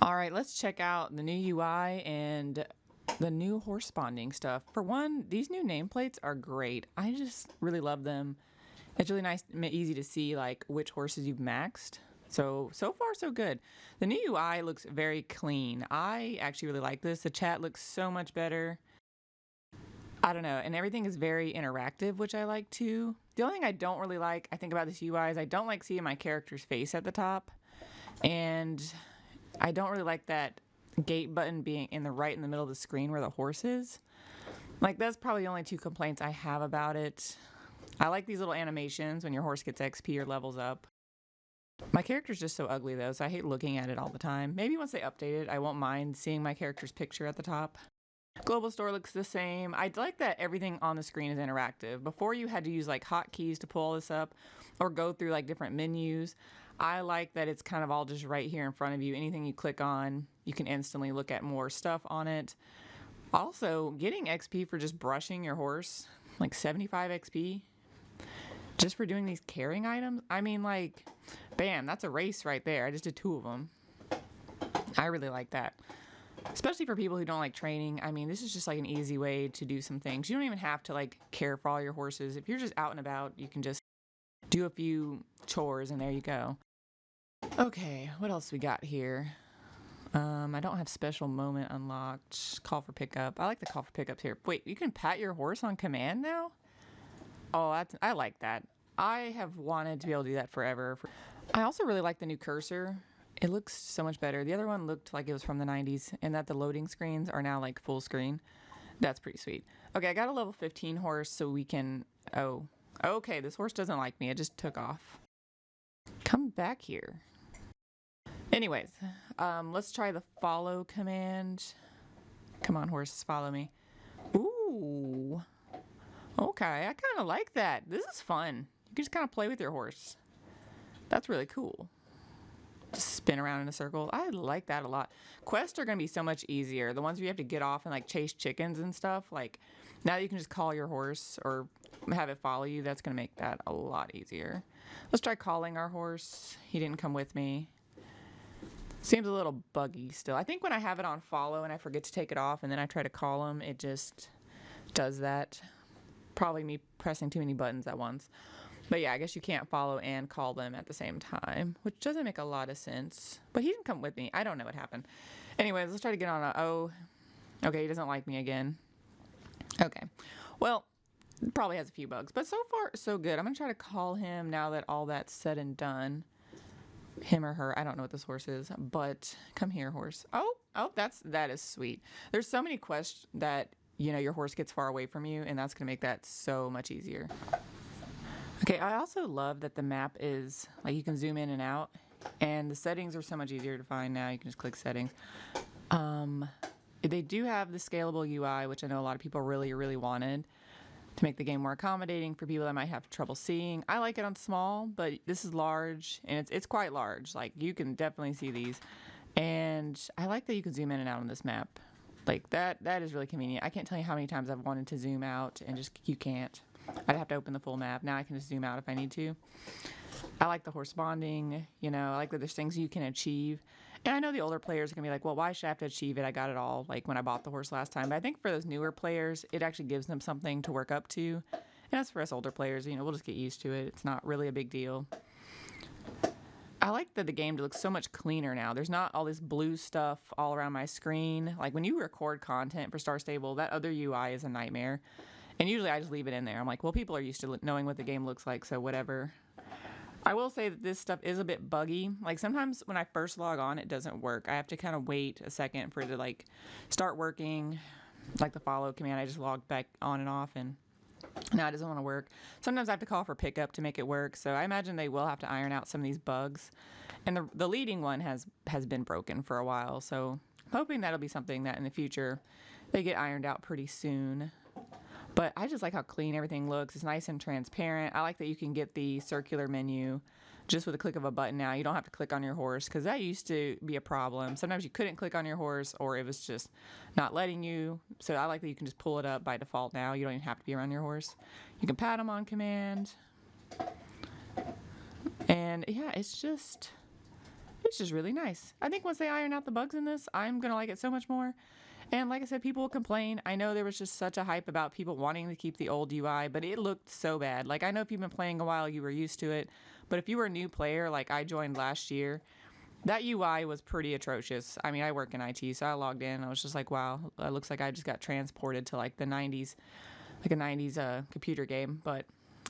All right, let's check out the new UI and the new horse bonding stuff. For one, these new nameplates are great. I just really love them. It's really nice, easy to see like which horses you've maxed. So far so good. The new UI looks very clean. I actually really like this. The chat looks so much better. I don't know, and everything is very interactive, which I like too. The only thing I don't really like, I think about this UI is I don't like seeing my character's face at the top. And I don't really like that gate button being right in the middle of the screen where the horse is. Like, that's probably the only two complaints I have about it. I like these little animations when your horse gets XP or levels up. My character's just so ugly though, so I hate looking at it all the time. Maybe once they update it, I won't mind seeing my character's picture at the top. Global store looks the same. I like that everything on the screen is interactive. Before you had to use like hotkeys to pull this up or go through like different menus. I like that it's kind of all just right here in front of you. Anything you click on, you can instantly look at more stuff on it. Also, getting XP for just brushing your horse, like 75 XP, just for doing these carrying items. I mean, like, bam, that's a race right there. I just did 2 of them. I really like that. Especially for people who don't like training. I mean, this is just like an easy way to do some things. You don't even have to like care for all your horses. If you're just out and about, you can just do a few chores and there you go. Okay, what else we got here? I don't have special moment unlocked. Call for pickup. I like the call for pickups here. Wait, you can pat your horse on command now? Oh, I like that. I have wanted to be able to do that forever. I also really like the new cursor. It looks so much better. The other one looked like it was from the 90s, and that the loading screens are now like full screen. That's pretty sweet. Okay, I got a level 15 horse so we can... Oh, okay, this horse doesn't like me. It just took off. Come back here. Anyways, let's try the follow command. Come on, horses, follow me. Ooh. Okay, I kind of like that. This is fun. You can just kind of play with your horse. That's really cool. Just spin around in a circle. I like that a lot. Quests are going to be so much easier. The ones where you have to get off and like chase chickens and stuff. Like, now you can just call your horse or have it follow you. That's going to make that a lot easier. Let's try calling our horse. He didn't come with me. Seems a little buggy still. I think when I have it on follow and I forget to take it off and then I try to call him, it just does that. Probably me pressing too many buttons at once. But yeah, I guess you can't follow and call them at the same time, which doesn't make a lot of sense. But he didn't come with me. I don't know what happened. Anyways, let's try to get on a... Oh, okay, he doesn't like me again. Okay, well, probably has a few bugs. But so far, so good. I'm going to try to call him now that all that's said and done. Him or her, I don't know what this horse is, but come here, horse. Oh, that is sweet. There's so many quests that, you know, your horse gets far away from you, and that's going to make that so much easier. Okay, I also love that the map is, like, you can zoom in and out, and the settings are so much easier to find now. You can just click settings. They do have the scalable UI, which I know a lot of people really wanted, to make the game more accommodating for people that might have trouble seeing. I like it on small, but this is large, and it's quite large. Like, you can definitely see these. And I like that you can zoom in and out on this map. Like, that is really convenient. I can't tell you how many times I've wanted to zoom out, and just, you can't. I'd have to open the full map. Now I can just zoom out if I need to. I like the horse bonding, you know, I like that there's things you can achieve. And I know the older players are going to be like, well, why should I have to achieve it? I got it all, like when I bought the horse last time. But I think for those newer players, it actually gives them something to work up to. And as for us older players, you know, we'll just get used to it. It's not really a big deal. I like that the game looks so much cleaner now. There's not all this blue stuff all around my screen. Like when you record content for Star Stable, that other UI is a nightmare. And usually I just leave it in there. I'm like, well, people are used to knowing what the game looks like, so whatever. I will say that this stuff is a bit buggy. Like sometimes when I first log on, it doesn't work. I have to kind of wait a second for it to like start working. Like the follow command, I just logged back on and off and now it doesn't want to work. Sometimes I have to call for pickup to make it work. So I imagine they will have to iron out some of these bugs. And the leading one has been broken for a while. So I'm hoping that'll be something that in the future they get ironed out pretty soon. But I just like how clean everything looks. It's nice and transparent. I like that you can get the circular menu just with a click of a button now. You don't have to click on your horse because that used to be a problem. Sometimes you couldn't click on your horse or it was just not letting you. So I like that you can just pull it up by default now. You don't even have to be around your horse. You can pat them on command. And yeah, it's just It's just really nice. I think once they iron out the bugs in this, I'm going to like it so much more. And like I said, people will complain. I know there was just such a hype about people wanting to keep the old UI, but it looked so bad. Like, I know if you've been playing a while, you were used to it. But if you were a new player, like I joined last year, that UI was pretty atrocious. I mean, I work in IT, so I logged in. I was just like, wow, it looks like I just got transported to like the 90s, like a 90s computer game. But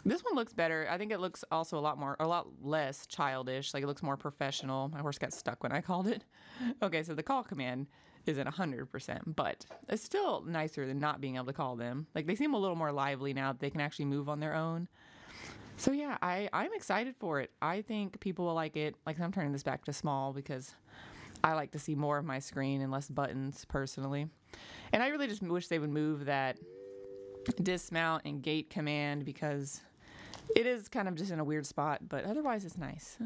this one looks better. I think it looks also a lot less childish. Like, it looks more professional. My horse got stuck when I called it. Okay, so the call command isn't 100%, but it's still nicer than not being able to call them. Like, they seem a little more lively now that they can actually move on their own. So yeah, I'm excited for it. I think people will like it. Like, I'm turning this back to small because I like to see more of my screen and less buttons personally. And I really just wish they would move that dismount and gate command because it is kind of just in a weird spot, but otherwise it's nice.